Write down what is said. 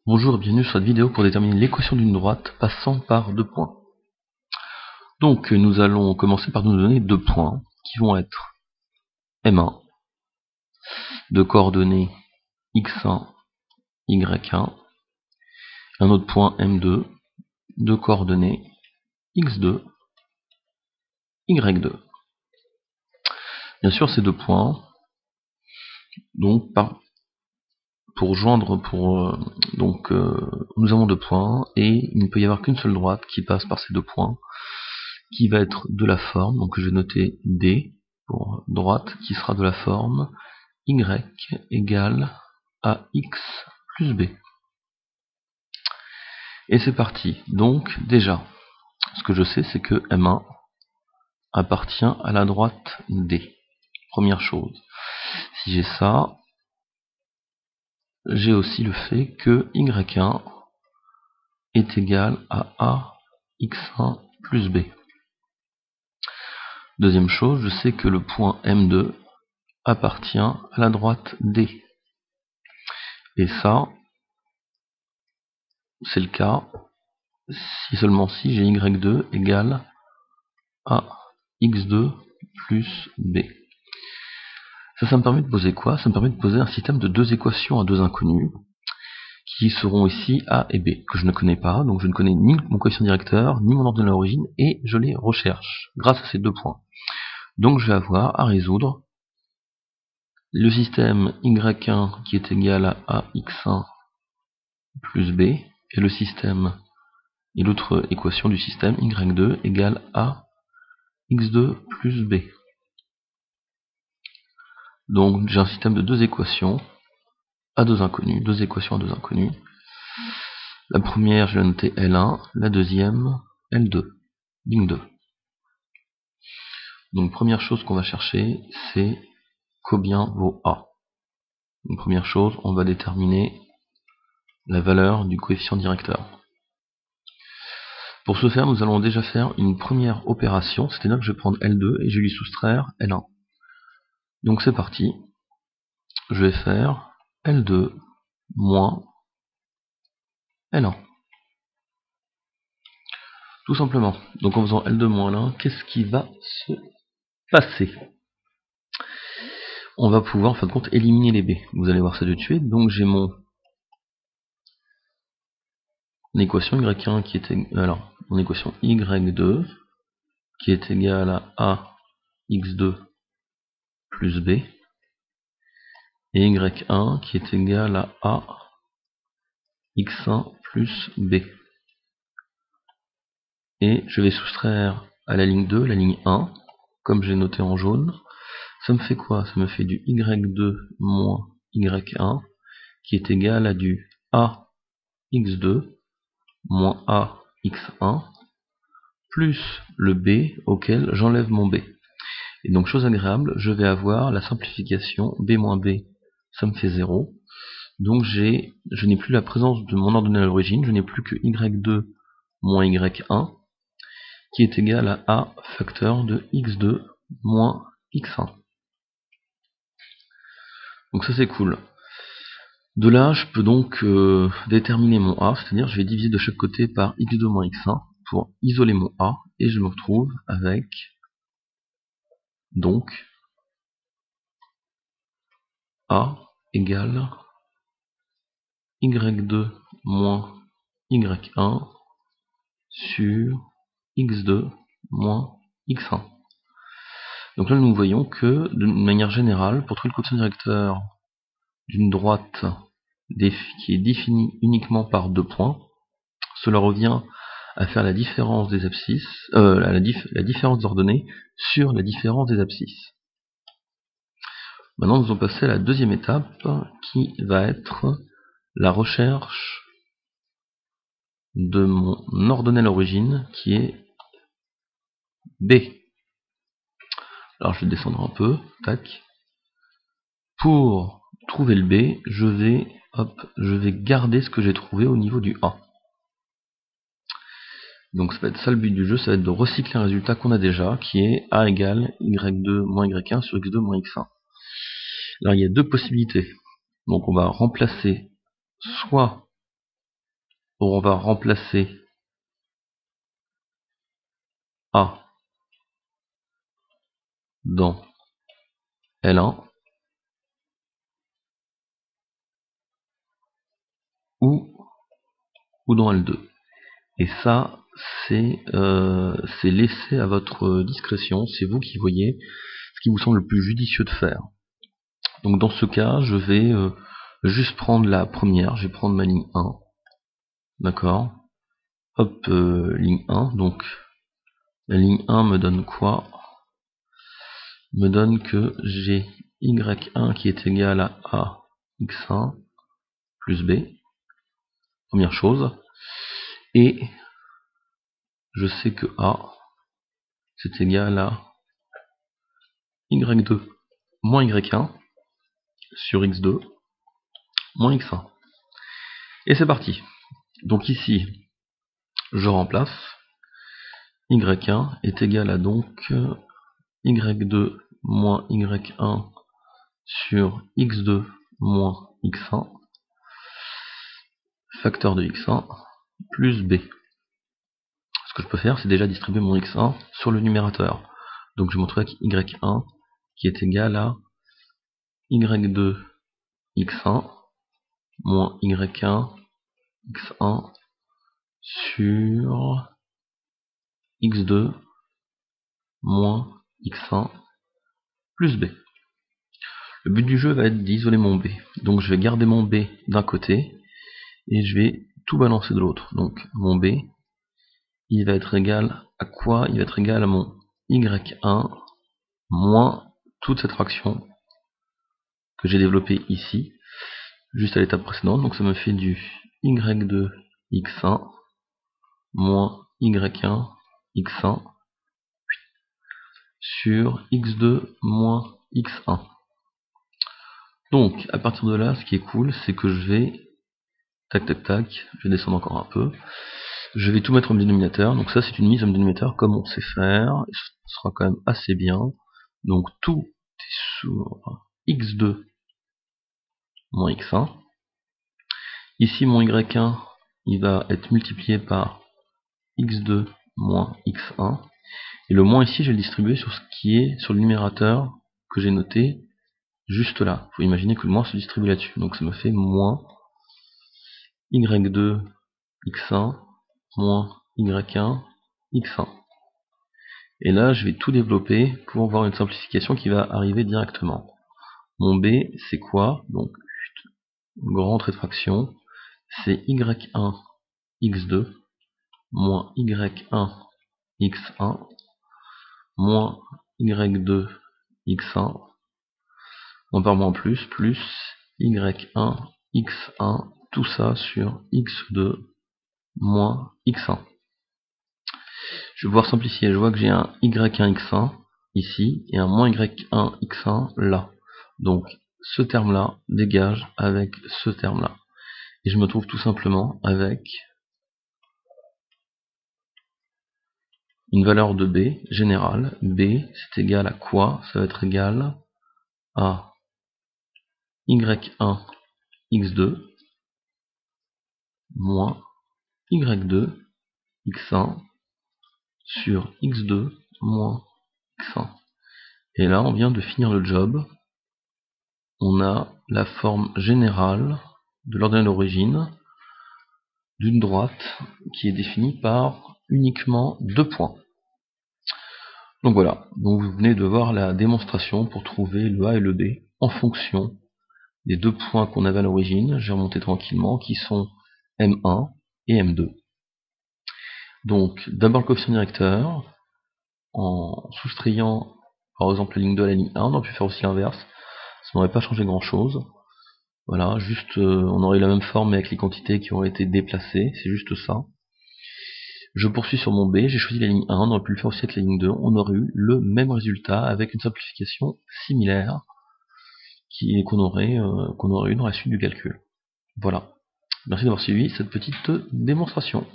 Bonjour et bienvenue sur cette vidéo pour déterminer l'équation d'une droite passant par deux points. Donc nous allons commencer par nous donner deux points qui vont être M1 de coordonnées x1, y1, un autre point M2 de coordonnées x2, y2. Bien sûr ces deux points, donc nous avons deux points et il ne peut y avoir qu'une seule droite qui passe par ces deux points, qui va être de la forme, donc je vais noter D pour droite, qui sera de la forme y égale à x plus b. Et c'est parti. Donc déjà, ce que je sais, c'est que M1 appartient à la droite D. Première chose. Si j'ai ça, j'ai aussi le fait que y1 est égal à x1 plus b. Deuxième chose, je sais que le point M2 appartient à la droite D. Et ça, c'est le cas si seulement si j'ai y2 égale à x2 plus b. Ça me permet de poser quoi? Ça me permet de poser un système de deux équations à deux inconnues, qui seront ici A et B, que je ne connais pas, donc je ne connais ni mon coefficient directeur, ni mon ordonnée d'origine, et je les recherche, grâce à ces deux points. Donc je vais avoir à résoudre le système y1 qui est égal à x1 plus b, et le système, et l'autre équation du système y2 égale à x2 plus b. Donc j'ai un système de deux équations à deux inconnus, deux équations à deux inconnus. La première, je vais noter L1, la deuxième, L2, ligne 2. Donc première chose qu'on va chercher, c'est combien vaut A. Donc première chose, on va déterminer la valeur du coefficient directeur. Pour ce faire, nous allons déjà faire une première opération, c'est-à-dire que je vais prendre L2 et je vais lui soustraire L1. Donc c'est parti. Je vais faire L2 moins L1. Tout simplement. Donc en faisant L2 moins L1, qu'est-ce qui va se passer? On va pouvoir en fin de compte éliminer les b. Vous allez voir ça de suite. Donc j'ai mon équation y1 qui est mon équation y2 qui est égale à x2 plus b et y1 qui est égal à x1 plus b. Et je vais soustraire à la ligne 2 la ligne 1, comme j'ai noté en jaune. Ça me fait quoi? Ça me fait du y2 moins y1 qui est égal à du a x2 moins a x1 plus le b auquel j'enlève mon b. Et donc chose agréable, je vais avoir la simplification b moins b, ça me fait 0. Donc je n'ai plus la présence de mon ordonnée à l'origine, je n'ai plus que y2 moins y1 qui est égal à a facteur de x2 moins x1. Donc ça c'est cool. De là, je peux donc déterminer mon a, c'est-à-dire je vais diviser de chaque côté par x2 moins x1 pour isoler mon a, et je me retrouve avec donc a égale y2 moins y1 sur x2 moins x1. Donc là nous voyons que d'une manière générale, pour trouver le coefficient directeur d'une droite qui est définie uniquement par deux points, cela revient à faire la différence des abscisses, la différence d'ordonnées sur la différence des abscisses. Maintenant nous allons passer à la deuxième étape qui va être la recherche de mon ordonnée à l'origine qui est B. Alors je vais descendre un peu, tac. Pour trouver le B, je vais garder ce que j'ai trouvé au niveau du A. Donc ça va être ça le but du jeu, ça va être de recycler un résultat qu'on a déjà, qui est A égale y2 moins y1 sur x2 moins x1. Alors il y a deux possibilités. Donc on va remplacer soit On va remplacer A dans L1 ou dans L2. Et ça, c'est laissé à votre discrétion, c'est vous qui voyez ce qui vous semble le plus judicieux de faire. Donc dans ce cas, je vais juste prendre la première, je vais prendre ma ligne 1, d'accord. Hop, ligne 1, donc la ligne 1 me donne quoi? Me donne que j'ai y1 qui est égal à x1 plus b, première chose, et je sais que a c'est égal à y2 moins y1 sur x2 moins x1. Et c'est parti. Donc ici, je remplace, y1 est égal à donc y2 moins y1 sur x2 moins x1, facteur de x1 plus b. Ce que je peux faire, c'est déjà distribuer mon x1 sur le numérateur. Donc je vais me retrouver avec y1 qui est égal à y2 x1 moins y1 x1 sur x2 moins x1 plus b. Le but du jeu va être d'isoler mon b. Donc je vais garder mon b d'un côté et je vais tout balancer de l'autre. Donc mon b, il va être égal à quoi? Il va être égal à mon y1 moins toute cette fraction que j'ai développée ici, juste à l'étape précédente. Donc ça me fait du y2 x1 moins y1 x1 sur x2 moins x1. Donc à partir de là, ce qui est cool, c'est que je vais tac tac tac, je vais descendre encore un peu, je vais tout mettre au dénominateur. Donc ça c'est une mise au dénominateur comme on sait faire, et ce sera quand même assez bien. Donc tout est sur x2 moins x1. Ici mon y1 il va être multiplié par x2 moins x1. Et le moins ici je vais le distribuer sur ce qui est sur le numérateur que j'ai noté juste là. Il faut imaginer que le moins se distribue là-dessus. Donc ça me fait moins y2 x1 moins y1 x1. Et là je vais tout développer pour avoir une simplification qui va arriver directement. Mon b c'est quoi? Donc grand trait de fraction, c'est y1 x2 moins y1 x1 moins y2 x1 moins par moins plus y1 x1, tout ça sur x2 moins x1. Je vais pouvoir simplifier, je vois que j'ai un y1 x1 ici et un moins y1 x1 là. Donc ce terme là dégage avec ce terme là. Et je me trouve tout simplement avec une valeur de b générale. B c'est égal à quoi? Ça va être égal à y1 x2 moins y2 x1 sur x2 moins x1. Et là on vient de finir le job. On a la forme générale de l'ordonnée d'origine d'une droite qui est définie par uniquement deux points. Donc voilà, donc vous venez de voir la démonstration pour trouver le A et le B en fonction des deux points qu'on avait à l'origine. J'ai remonté tranquillement, qui sont M1 et M2. Donc d'abord le coefficient directeur, en soustrayant par exemple la ligne 2 à la ligne 1, on aurait pu faire aussi l'inverse, ça n'aurait pas changé grand chose. Voilà, juste on aurait eu la même forme mais avec les quantités qui auraient été déplacées, c'est juste ça. Je poursuis sur mon B, j'ai choisi la ligne 1, on aurait pu le faire aussi avec la ligne 2, on aurait eu le même résultat avec une simplification similaire qu'on aurait eu dans la suite du calcul. Voilà. Merci d'avoir suivi cette petite démonstration.